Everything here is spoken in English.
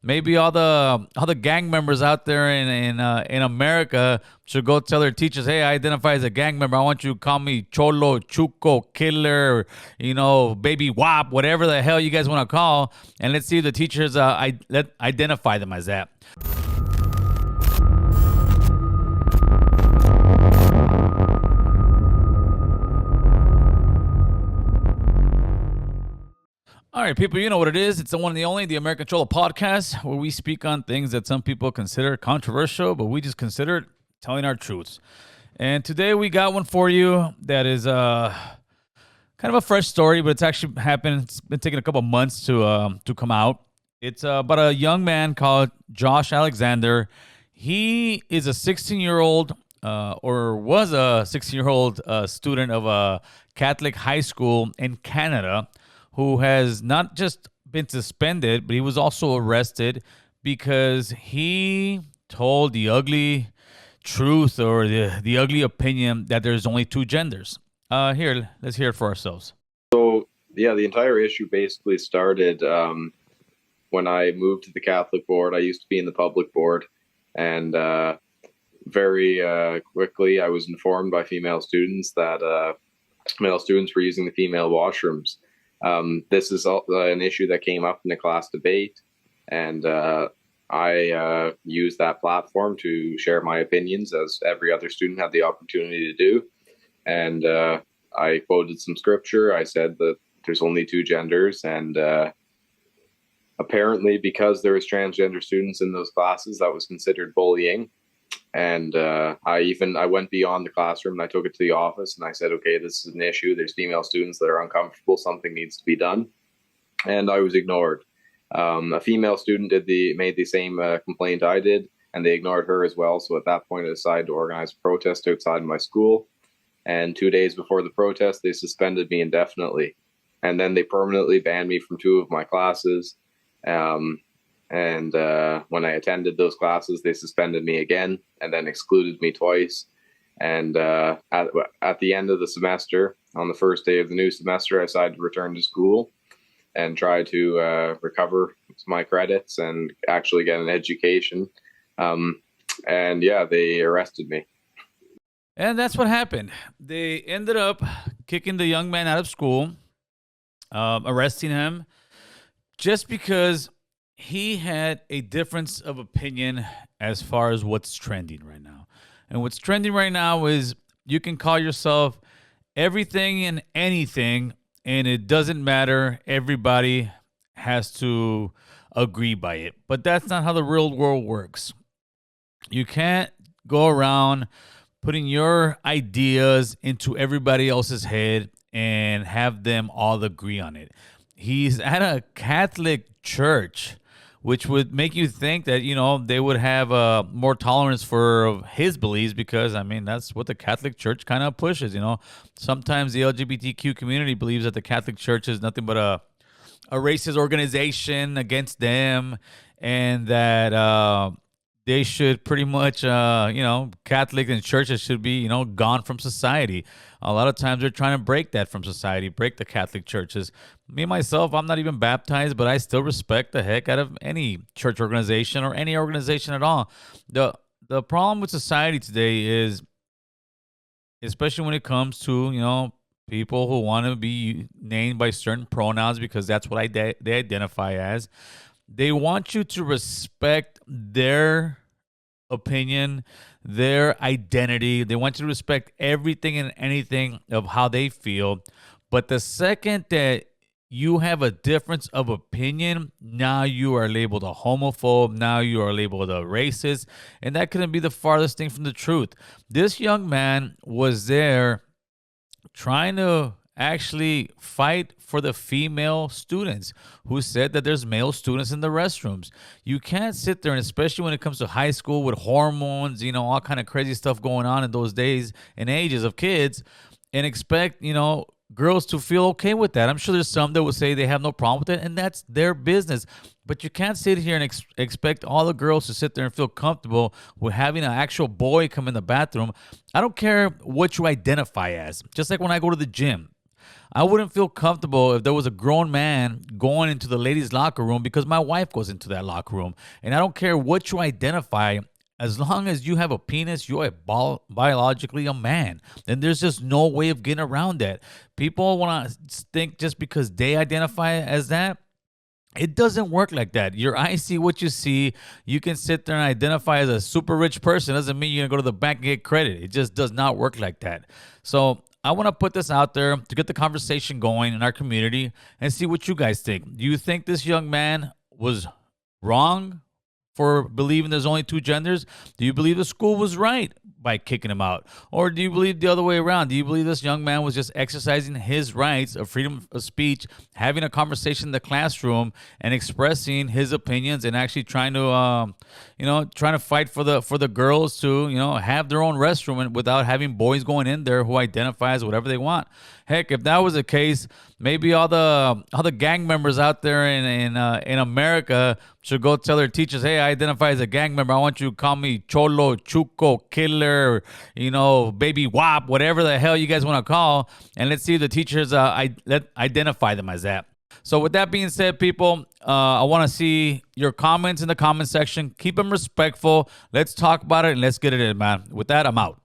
Maybe all the gang members out there in America should go tell their teachers, "Hey, I identify as a gang member. I want you to call me Cholo, Chuco, Killer, Baby Wop, whatever the hell you guys want to call." And let's see if the teachers identify them as that. All right, people, you know what it is. It's the one and the only, the American Cholo podcast, where we speak on things that some people consider controversial, but we just consider telling our truths. And today we got one for you that is kind of a fresh story, but it's actually happened. It's been taking a couple months to come out. It's about a young man called Josh Alexander. He is a 16-year-old, or was a 16-year-old student of a Catholic high school in Canada, who has not just been suspended, but he was also arrested because he told the ugly truth or the ugly opinion that there's only two genders. Here, let's hear it for ourselves. So, yeah, the entire issue basically started when I moved to the Catholic board. I used to be in the public board, and very quickly I was informed by female students that male students were using the female washrooms. This is an issue that came up in the class debate, and I used that platform to share my opinions, as every other student had the opportunity to do. And I quoted some scripture. I said that there's only two genders, and apparently because there was transgender students in those classes, that was considered bullying. And I went beyond the classroom, and I took it to the office, and I said, okay, this is an issue. There's female students that are uncomfortable. Something needs to be done. And I was ignored. A female student made the same complaint I did, and they ignored her as well. So at that point, I decided to organize a protest outside my school. And 2 days before the protest, they suspended me indefinitely. And then they permanently banned me from two of my classes. And when I attended those classes, they suspended me again and then excluded me twice. And at the end of the semester, on the first day of the new semester, I decided to return to school and try to recover my credits and actually get an education. And yeah, they arrested me. And that's what happened. They ended up kicking the young man out of school, arresting him, just because he had a difference of opinion as far as what's trending right now. And what's trending right now is you can call yourself everything and anything, and it doesn't matter. Everybody has to agree by it. But that's not how the real world works. You can't go around putting your ideas into everybody else's head and have them all agree on it. He's at a Catholic church, which would make you think that, they would have more tolerance for his beliefs, because, I mean, that's what the Catholic Church kind of pushes. Sometimes the LGBTQ community believes that the Catholic Church is nothing but a racist organization against them, and that they should pretty much, Catholic and churches should be, gone from society. A lot of times they're trying to break that from society, break the Catholic churches. Me, myself, I'm not even baptized, but I still respect the heck out of any church organization or any organization at all. The problem with society today is, especially when it comes to, people who want to be named by certain pronouns because that's what they identify as. They want you to respect their opinion, their identity. They want you to respect everything and anything of how they feel. But the second that you have a difference of opinion, now you are labeled a homophobe. Now you are labeled a racist. And that couldn't be the farthest thing from the truth. This young man was there trying to actually fight for the female students who said that there's male students in the restrooms. You can't sit there, and especially when it comes to high school with hormones, all kind of crazy stuff going on in those days and ages of kids, and expect, girls to feel okay with that. I'm sure there's some that will say they have no problem with it, and that's their business. But you can't sit here and expect all the girls to sit there and feel comfortable with having an actual boy come in the bathroom. I don't care what you identify as. Just like when I go to the gym, I wouldn't feel comfortable if there was a grown man going into the ladies' locker room because my wife goes into that locker room. And I don't care what you identify, as long as you have a penis, you're biologically a man. And there's just no way of getting around that. People want to think just because they identify as that, it doesn't work like that. Your eyes see what you see. You can sit there and identify as a super rich person. Doesn't mean you're going to go to the bank and get credit. It just does not work like that. So I want to put this out there to get the conversation going in our community and see what you guys think. Do you think this young man was wrong for believing there's only two genders? Do you believe the school was right by kicking him out? Or do you believe the other way around? Do you believe this young man was just exercising his rights of freedom of speech, having a conversation in the classroom and expressing his opinions and actually trying to fight for the girls to, have their own restroom and without having boys going in there who identify as whatever they want? Heck, if that was the case, maybe all the gang members out there in America should go tell their teachers, hey, I identify as a gang member. I want you to call me Cholo, Chuco, Killer, Baby Wop, whatever the hell you guys want to call. And let's see if the teachers identify them as that. So with that being said, people, I want to see your comments in the comment section. Keep them respectful. Let's talk about it and let's get it in, man. With that, I'm out.